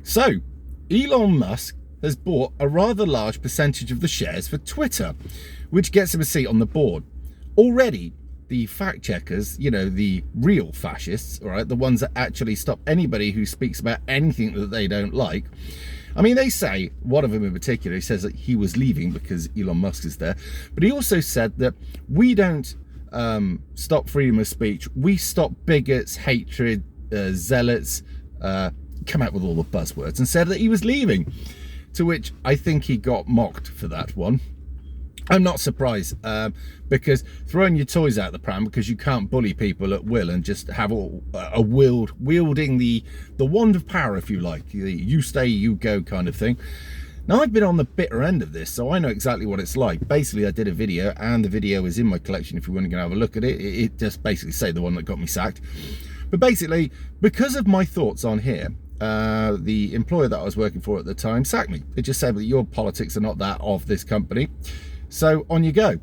So, Elon Musk has bought a rather large percentage of the shares for Twitter, which gets him a seat on the board. Already, the fact checkers, the real fascists, all right, the ones that actually stop anybody who speaks about anything that they don't like. I mean, they say, one of them in particular, he says that he was leaving because Elon Musk is there. But he also said that we don't stop freedom of speech. We stop bigots, hatred, zealots, come out with all the buzzwords, and said that he was leaving. To which I think he got mocked for that one. I'm not surprised, because throwing your toys out the pram because you can't bully people at will and just have wielding the wand of power, if you like, the you stay, you go kind of thing. Now, I've been on the bitter end of this, so I know exactly what it's like. Basically, I did a video, and the video is in my collection if you want to go have a look at it. It just basically say the one that got me sacked. But basically, because of my thoughts on here, the employer that I was working for at the time sacked me. It just said that your politics are not that of this company. So on you go.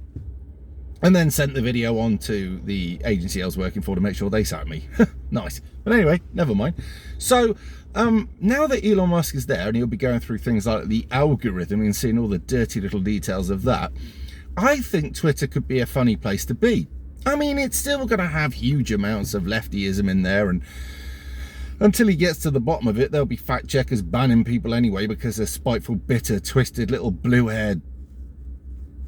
And then sent the video on to the agency I was working for to make sure they sacked me. Nice. But anyway, never mind. So now that Elon Musk is there and he'll be going through things like the algorithm and seeing all the dirty little details of that, I think Twitter could be a funny place to be. I mean, it's still going to have huge amounts of leftyism in there, and until he gets to the bottom of it, there'll be fact checkers banning people anyway because they're spiteful, bitter, twisted little blue-haired,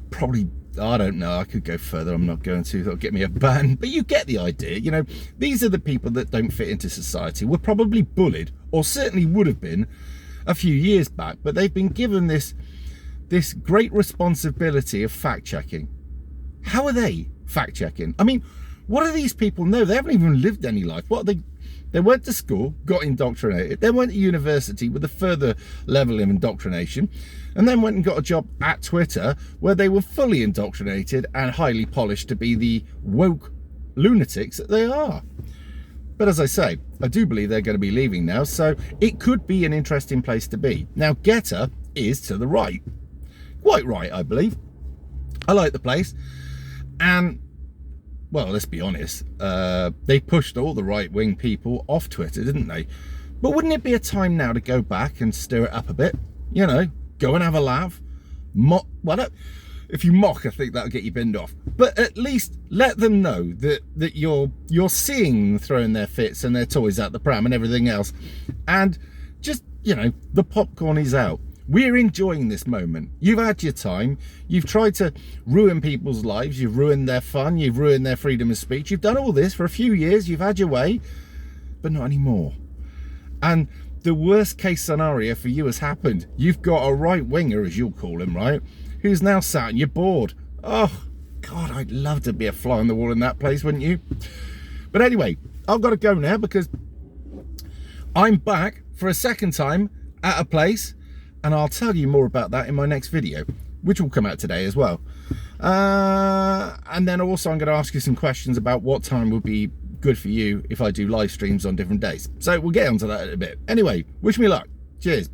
probably, I don't know, I could go further, I'm not going to, that'll get me a ban, but you get the idea. These are the people that don't fit into society, were probably bullied, or certainly would have been a few years back, but they've been given this great responsibility of fact-checking. How are they fact-checking? I mean, what do these people know? They haven't even lived any life. They went to school, got indoctrinated, then went to university with a further level of indoctrination, and then went and got a job at Twitter where they were fully indoctrinated and highly polished to be the woke lunatics that they are. But as I say, I do believe they're going to be leaving now, so it could be an interesting place to be. Now, Getter is to the right. Quite right, I believe. I like the place. And, well, let's be honest, they pushed all the right-wing people off Twitter, didn't they? But wouldn't it be a time now to go back and stir it up a bit? Go and have a laugh. If you mock, I think that'll get you binned off. But at least let them know that you're seeing them throwing their fits and their toys out the pram and everything else. And just, the popcorn is out. We're enjoying this moment. You've had your time. You've tried to ruin people's lives. You've ruined their fun. You've ruined their freedom of speech. You've done all this for a few years. You've had your way, but not anymore. And the worst case scenario for you has happened. You've got a right winger, as you'll call him, right? Who's now sat and you're bored. Oh, God, I'd love to be a fly on the wall in that place, wouldn't you? But anyway, I've got to go now because I'm back for a second time at a place. And I'll tell you more about that in my next video, which will come out today as well. And then also I'm going to ask you some questions about what time would be good for you if I do live streams on different days. So we'll get onto that in a bit. Anyway, wish me luck. Cheers.